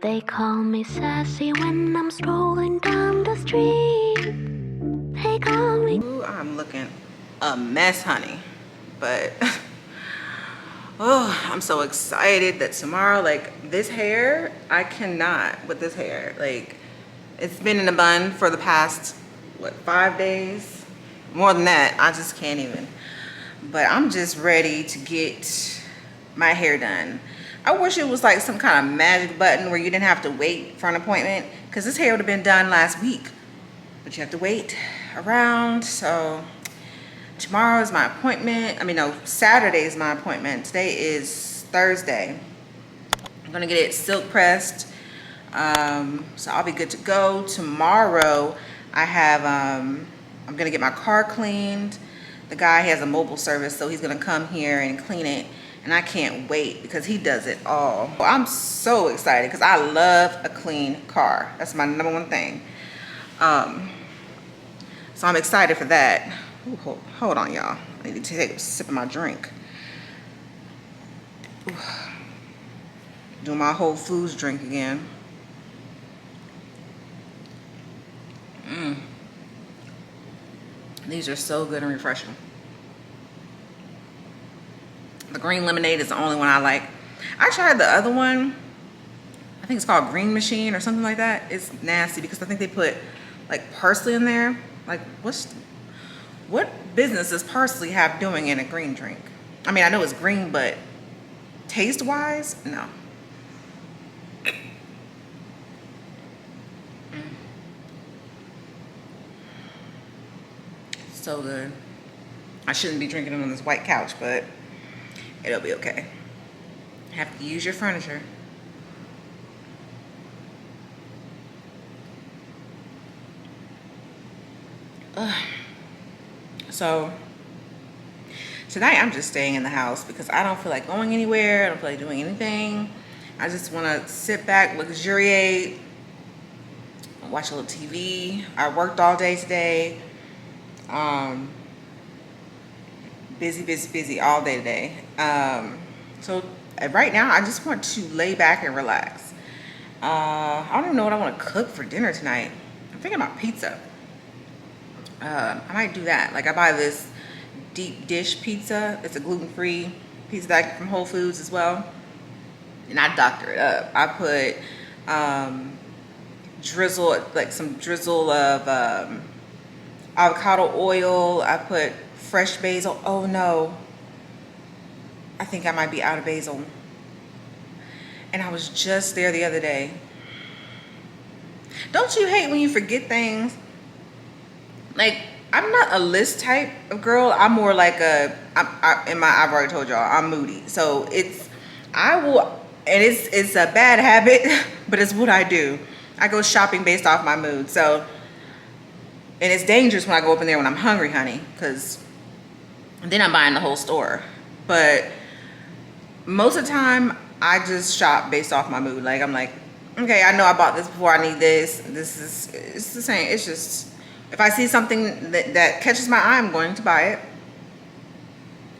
They call me sassy when I'm strolling down the street. They call me. Ooh, I'm looking a mess, honey. But oh, I'm so excited that tomorrow, like this hair, I cannot with this hair. Like, it's been in a bun for the past, what, 5 days? More than that, I just can't even. But I'm just ready to get my hair done. I wish it was like some kind of magic button where you didn't have to wait for an appointment, because this hair would have been done last week. But you have to wait around. So tomorrow is my appointment. I mean, no, Saturday is my appointment. Today is Thursday. I'm gonna get it silk pressed. So I'll be good to go. Tomorrow I have, I'm gonna get my car cleaned. The guy has a mobile service, so he's gonna come here and clean it. And I can't wait because he does it all. I'm so excited because I love a clean car. That's my #1 thing. So I'm excited for that. Ooh, hold on, y'all. I need to take a sip of my drink. Ooh. Do my Whole Foods drink again. These are so good and refreshing. The green lemonade is the only one I like. I tried the other one. I think it's called Green Machine or something like that. It's nasty because I think they put like parsley in there. Like, what business does parsley have doing in a green drink? I mean, I know it's green, but taste-wise, no. So good. I shouldn't be drinking it on this white couch, but it'll be okay. Have to use your furniture. So tonight I'm just staying in the house because I don't feel like going anywhere. I don't feel like doing anything. I just want to sit back, luxuriate, watch a little TV. I worked all day today. Busy all day today. So right now I just want to lay back and relax. I don't even know what I want to cook for dinner tonight. I'm thinking about pizza. I might do that. Like, I buy this deep dish pizza. It's a gluten-free pizza that I get from Whole Foods as well. And I doctor it up. I put some drizzle of avocado oil. I put fresh basil. Oh no, I think I might be out of basil. And I was just there the other day. Don't you hate when you forget things? Like, I'm not a list type of girl. I'm more like I've already told y'all, I'm moody. So it's a bad habit, but it's what I do. I go shopping based off my mood. So, and it's dangerous when I go up in there when I'm hungry, honey, because then I'm buying the whole store. But most of the time, I just shop based off my mood. Like, I'm like, okay, I know I bought this before, I need this. It's the same. It's just, if I see something that catches my eye, I'm going to buy it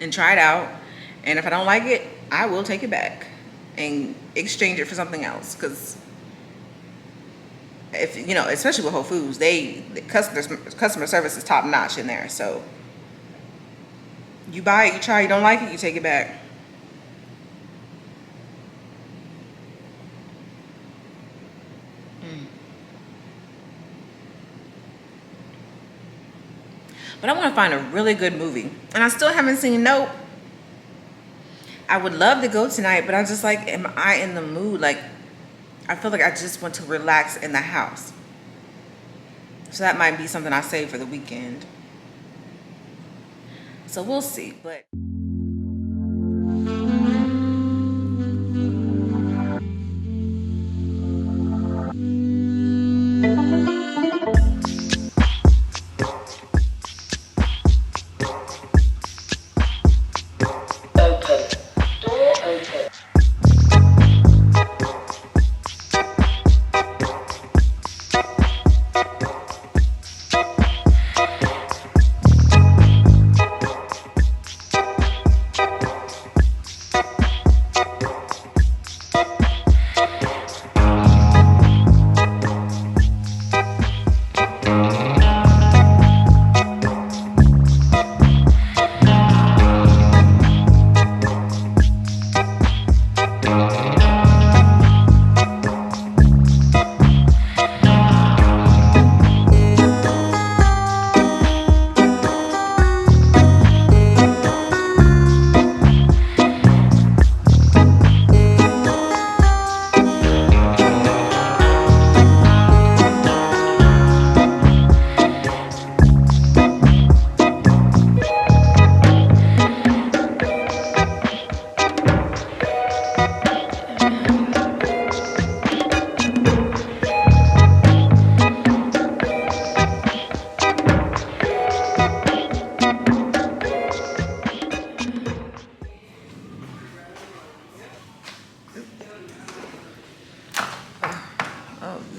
and try it out. And if I don't like it, I will take it back and exchange it for something else. Because if, you know, especially with Whole Foods, the customer service is top notch in there. So you buy it, you try, you don't like it, you take it back. But I want to find a really good movie. And I still haven't seen Nope. I would love to go tonight, but I'm just like, am I in the mood? Like, I feel like I just want to relax in the house. So that might be something I save for the weekend. So we'll see. But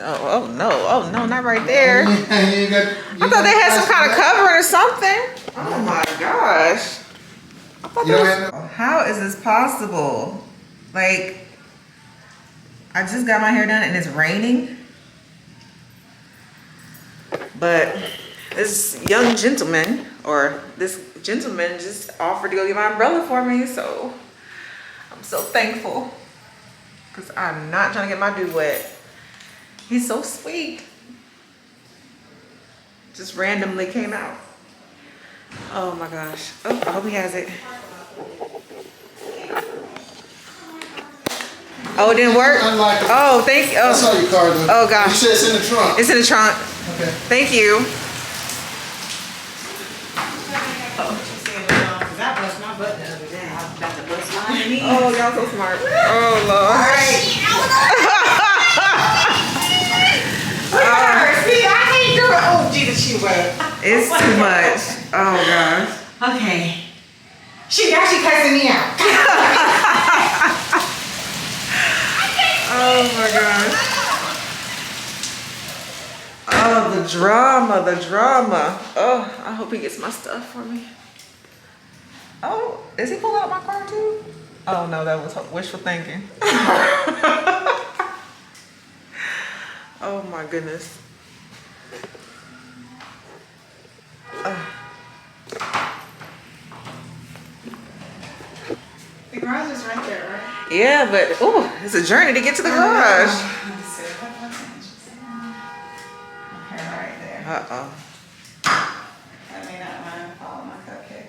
Oh no, oh no, not right there. You I thought they had some kind of covering or something. Oh my gosh. I thought how is this possible? Like, I just got my hair done and it's raining. But this young gentleman, or this gentleman, just offered to go get my umbrella for me, so I'm so thankful. Because I'm not trying to get my dude wet. He's so sweet. Just randomly came out. Oh my gosh. Oh, I hope he has it. Oh, it didn't work? Unlike it. Oh, thank you. Oh. I saw your car though. Oh gosh. You said it's in the trunk. It's in the trunk. Okay. Thank you. Oh, y'all so smart. Oh Lord. All right. See, I can't do it. Oh, Jesus, she wet. It's too much. Oh gosh. Okay. She actually cussing me out. Oh my gosh. Oh, the drama, the drama. Oh, I hope he gets my stuff for me. Oh, is he pulling out my car too? Oh no, that was wishful thinking. Oh my goodness. The garage is right there, right? Yeah, but oh, it's a journey to get to the garage. Okay, right there. Uh-oh. I may not mind follow my cupcake.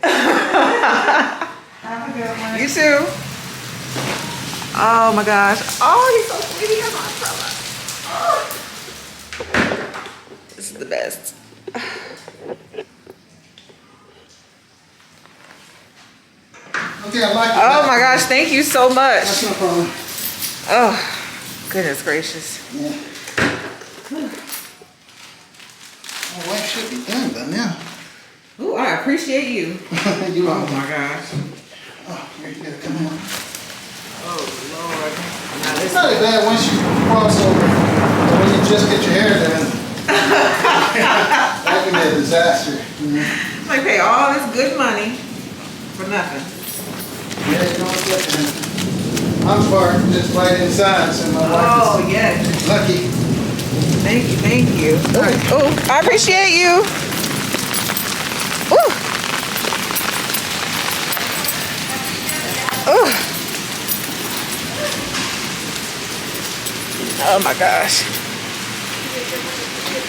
Have a good one. You too. Oh my gosh. Oh, he's so sweet. He has my umbrella. Oh. This is the best. Okay, I like it. Oh my gosh, thank you so much. That's no problem. Oh, goodness gracious. Yeah. My wife should be done by now. Ooh, I appreciate you. You Oh are. my gosh. Oh, here you go. Come on. Oh Lord. Now It's this, not as bad once you cross over, but when you just get your hair done. That can be a disaster. I pay all this good money for nothing. Yeah, you don't get that. I'm parked just right inside, so my wife Oh yes. is lucky. Thank you, thank you. Oh, I appreciate you. Ooh. Ooh. Oh my gosh.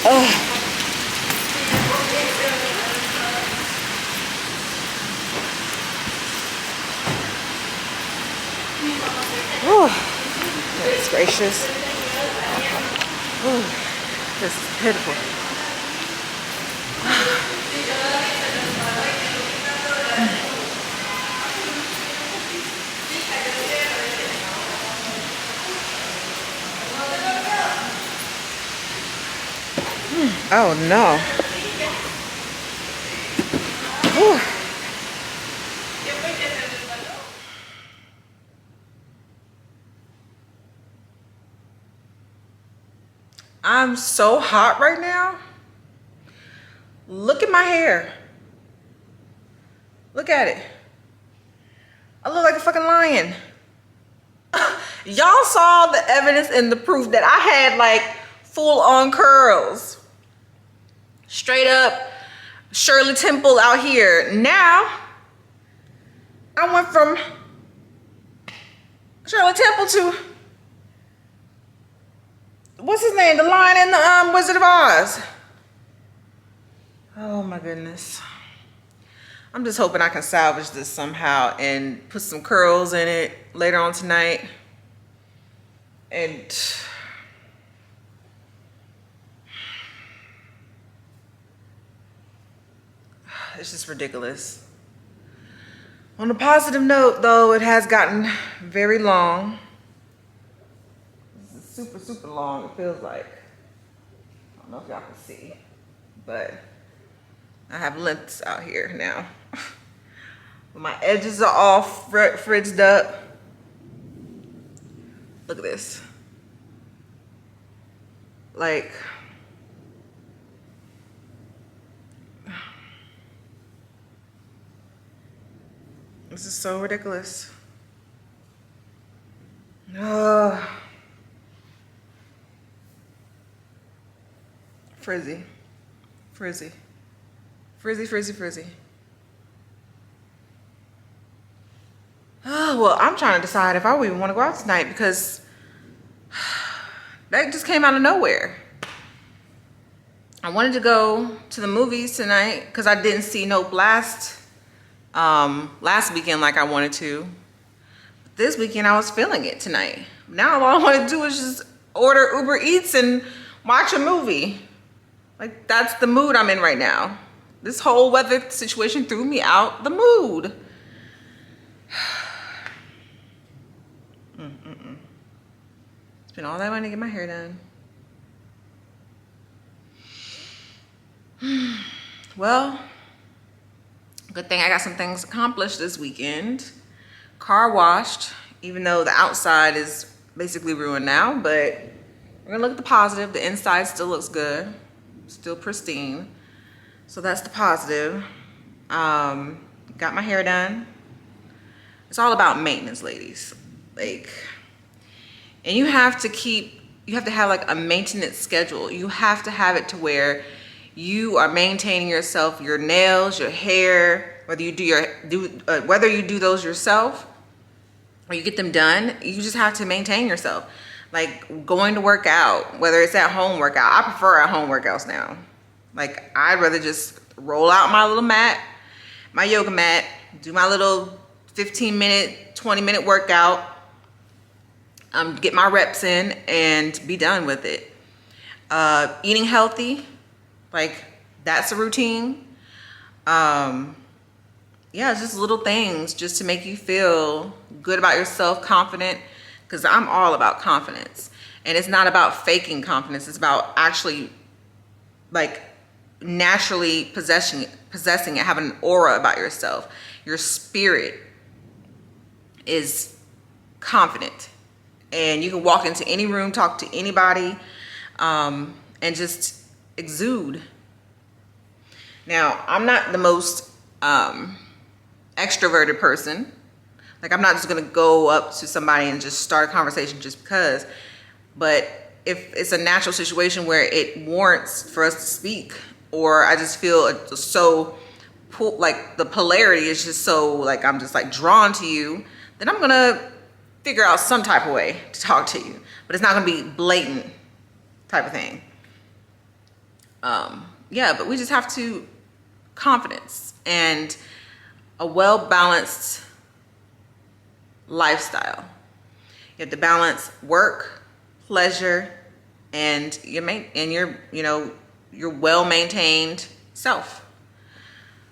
Oh. Ooh. Goodness gracious. Ooh. This is pitiful. Oh no. Whew. I'm so hot right now. Look at my hair. Look at it. I look like a fucking lion. Y'all saw the evidence and the proof that I had like full on curls. Straight up Shirley Temple out here. Now, I went from Shirley Temple to, what's his name? The Lion in the Wizard of Oz. Oh my goodness. I'm just hoping I can salvage this somehow and put some curls in it later on tonight. And it's just ridiculous. On a positive note though, it has gotten very long. This is super, super long, it feels like. I don't know if y'all can see, but I have lengths out here now. My edges are all frizzed up. Look at this. Like, this is so ridiculous. Frizzy, frizzy, frizzy, frizzy, frizzy. Oh, well, I'm trying to decide if I even want to go out tonight because that just came out of nowhere. I wanted to go to the movies tonight because I didn't see Nope last weekend like I wanted to. This weekend I was feeling it tonight. Now all I want to do is just order Uber Eats and watch a movie. Like, that's the mood I'm in right now. This whole weather situation threw me out the mood. Spent all that money to get my hair done. Well, good thing I got some things accomplished this weekend. Car washed, even though the outside is basically ruined now, but we're gonna look at the positive. The inside still looks good, still pristine. So that's the positive. Got my hair done. It's all about maintenance, ladies. Like, and you have to have like a maintenance schedule. You have to have it to where you are maintaining yourself, your nails, your hair, whether you do those yourself or you get them done. You just have to maintain yourself. Like going to work out, whether it's at home workout. I prefer at home workouts now. Like, I'd rather just roll out my little mat, my yoga mat, do my little 15-minute, 20-minute workout, get my reps in and be done with it. Eating healthy, like, that's a routine. Yeah, it's just little things just to make you feel good about yourself, confident, because I'm all about confidence. And it's not about faking confidence. It's about actually, like, naturally possessing it, having an aura about yourself. Your spirit is confident. And you can walk into any room, talk to anybody, and just exude. Now, I'm not the most extroverted person. Like, I'm not just gonna go up to somebody and just start a conversation just because. But if it's a natural situation where it warrants for us to speak, or I just feel so, like, the polarity is just so, like, I'm just like drawn to you, then I'm gonna figure out some type of way to talk to you. But it's not gonna be blatant type of thing. Yeah, but we just have to, confidence and a well-balanced lifestyle. You have to balance work, pleasure, and your well-maintained self.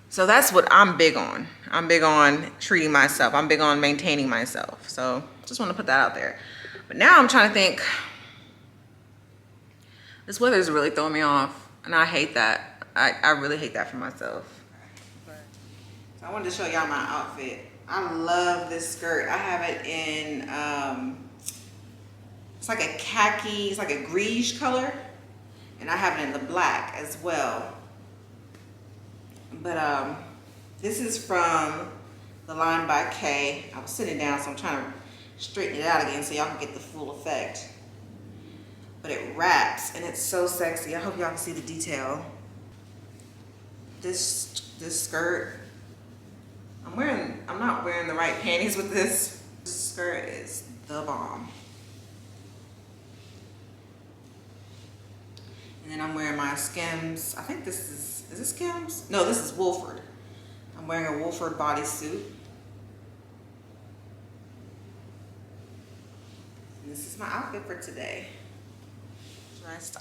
So that's what I'm big on. I'm big on treating myself. I'm big on maintaining myself. So just want to put that out there. But now I'm trying to think. This weather is really throwing me off, and I hate that. I really hate that for myself. So I wanted to show y'all my outfit. I love this skirt. I have it in, it's like a khaki, it's like a greige color. And I have it in the black as well. But this is from the line by K. I was sitting down, so I'm trying to straighten it out again so y'all can get the full effect. But it wraps, and it's so sexy. I hope y'all can see the detail. This skirt, I'm not wearing the right panties with this. This skirt is the bomb. And then I'm wearing my Skims. I think this is this Skims? No, this is Wolford. I'm wearing a Wolford bodysuit. And this is my outfit for today.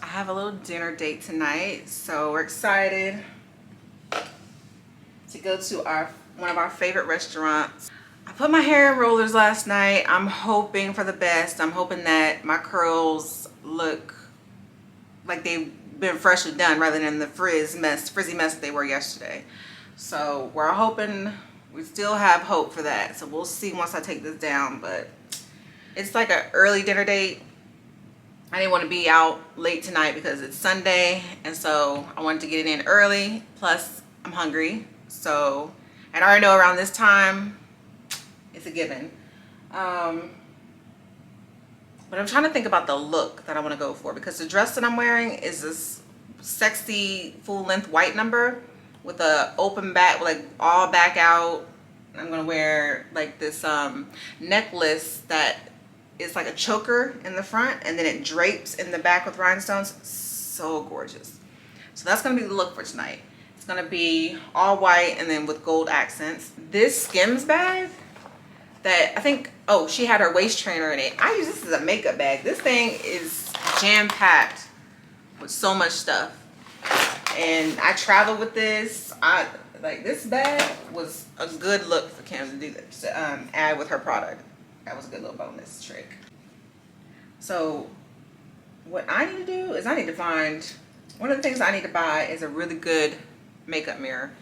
I have a little dinner date tonight, so we're excited to go to one of our favorite restaurants. I put my hair in rollers last night. I'm hoping for the best. I'm hoping that my curls look like they've been freshly done rather than the frizzy mess they were yesterday. So we're hoping, we still have hope for that. So we'll see once I take this down, but it's like an early dinner date. I didn't want to be out late tonight because it's Sunday, and so I wanted to get it in early. Plus, I'm hungry, so and I already know around this time it's a given. But I'm trying to think about the look that I want to go for, because the dress that I'm wearing is this sexy full-length white number with a open back, like all back out. I'm gonna wear like this necklace that is like a choker in the front, and then it drapes in the back with rhinestones. So gorgeous. So that's gonna be the look for tonight. It's gonna be all white and then with gold accents. This Skims bag that I think, oh, she had her waist trainer in it. I use this as a makeup bag. This thing is jam-packed with so much stuff. And I travel with this. Like, this bag was a good look for Kim to do this, to add with her product. That was a good little bonus trick. So what I need to do is I need to find, one of the things I need to buy is a really good makeup mirror.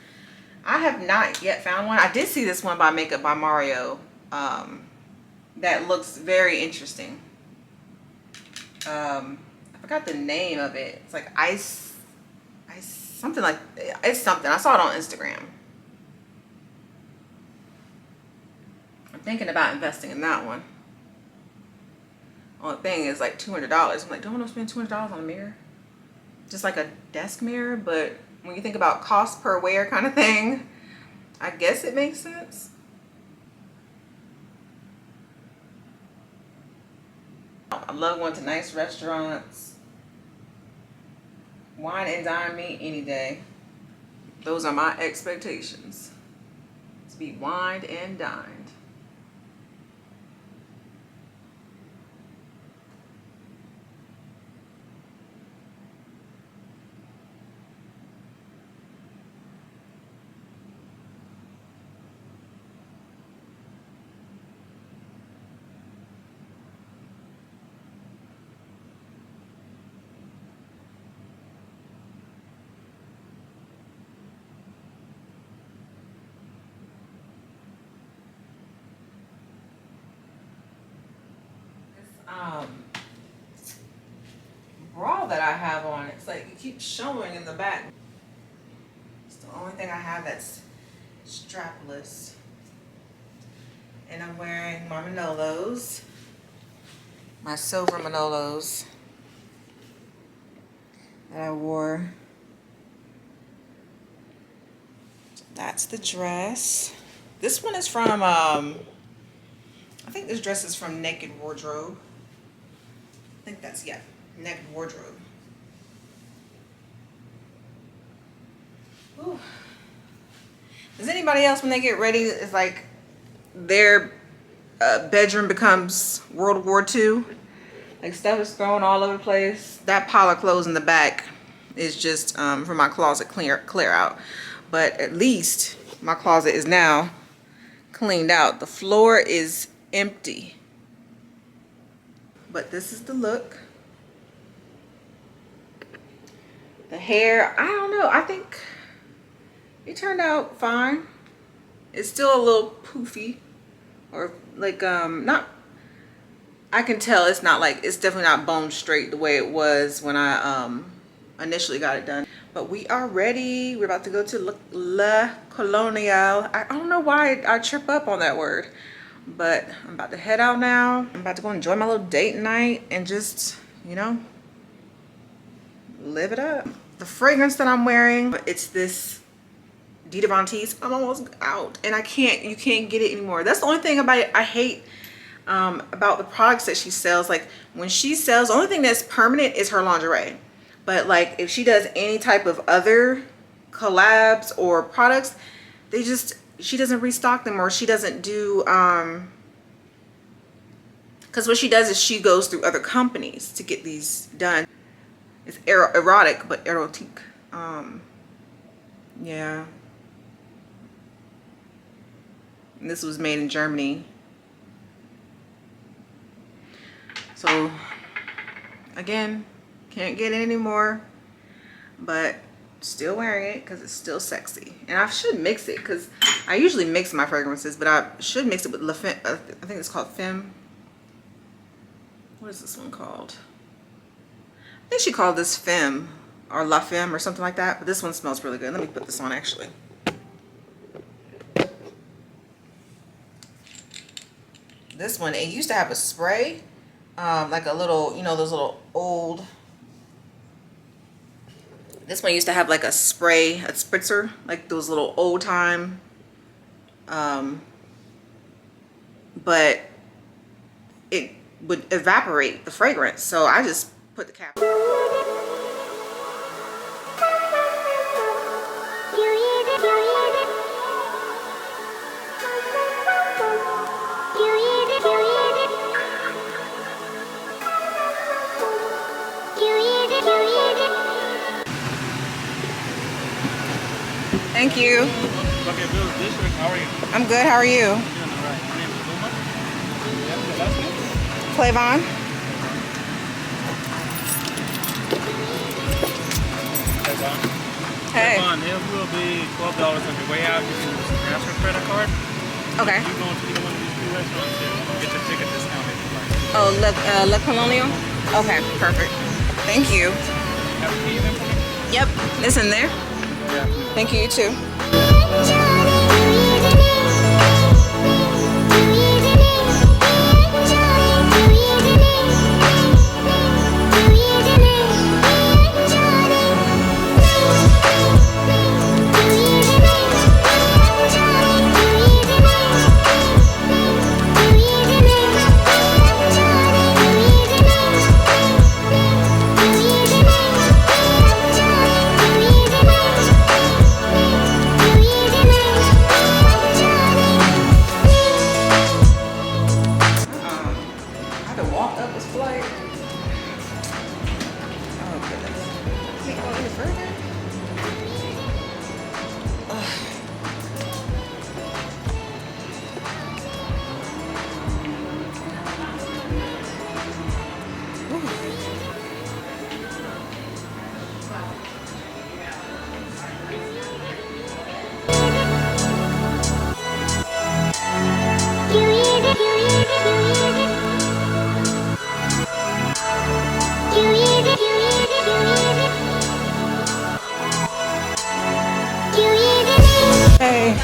I have not yet found one. I did see this one by Makeup by Mario that looks very interesting. I forgot the name of it. It's like ice something, like it's something. I saw it on Instagram. I'm thinking about investing in that one. Only thing is like $200. I'm like, don't want to spend $200 on a mirror. Just like a desk mirror, but when you think about cost per wear kind of thing, I guess it makes sense. I love going to nice restaurants. Wine and dine me any day. Those are my expectations. To be wined and dined. Bra that I have on, it's like it keeps showing in the back. It's the only thing I have that's strapless. And I'm wearing my Manolos, my silver Manolos that I wore. So that's the dress. This one is from I think this dress is from Naked Wardrobe. I think that's, yeah, Naked Wardrobe. Ooh. Does anybody else, when they get ready, it's like their bedroom becomes World War II? Like, stuff is thrown all over the place. That pile of clothes in the back is just for my closet clear out. But at least my closet is now cleaned out. The floor is empty. But this is the look. The hair, I don't know. I think it turned out fine. It's still a little poofy, or like not. I can tell it's not like, it's definitely not bone straight the way it was when I initially got it done. But we are ready. We're about to go to La Colonial. I don't know why I trip up on that word. But I'm about to head out now. I'm about to go enjoy my little date night and just, you know, live it up. The fragrance that I'm wearing, it's this Dita Von Teese. I'm almost out and you can't get it anymore. That's the only thing about it I hate about the products that she sells. Like, when she sells, the only thing that's permanent is her lingerie. But like, if she does any type of other collabs or products, she doesn't restock them, or she doesn't do, because what she does is she goes through other companies to get these done. It's erotic, but erotique. Yeah. And this was made in Germany. So, again, can't get it anymore, but still wearing it because it's still sexy. And I should mix it, because I usually mix my fragrances, but I should mix it with I think it's called Femme. What is this one called? think she called this Femme or La Femme or something like that, but this one smells really good. Let me put this on actually. This one, it used to have a spray, like a little, you know, those little old, this one used to have like a spray, a spritzer, like those little old time, but it would evaporate the fragrance. So I just put the cap. Thank you. How are you? I'm good. How are you? Doing all right. My name is Grwm. Yep, your last name? Clavon. Hey. It will be $12 on your way out. You can use the transfer credit card. Okay. If you go to either one of these two restaurants here, you get your ticket discount if you like. Oh, Le Colonial? Okay, perfect. Thank you. Have a key then for me? Yep, it's in there. Yeah. Thank you, you too. Hey,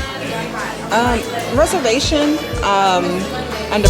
reservation under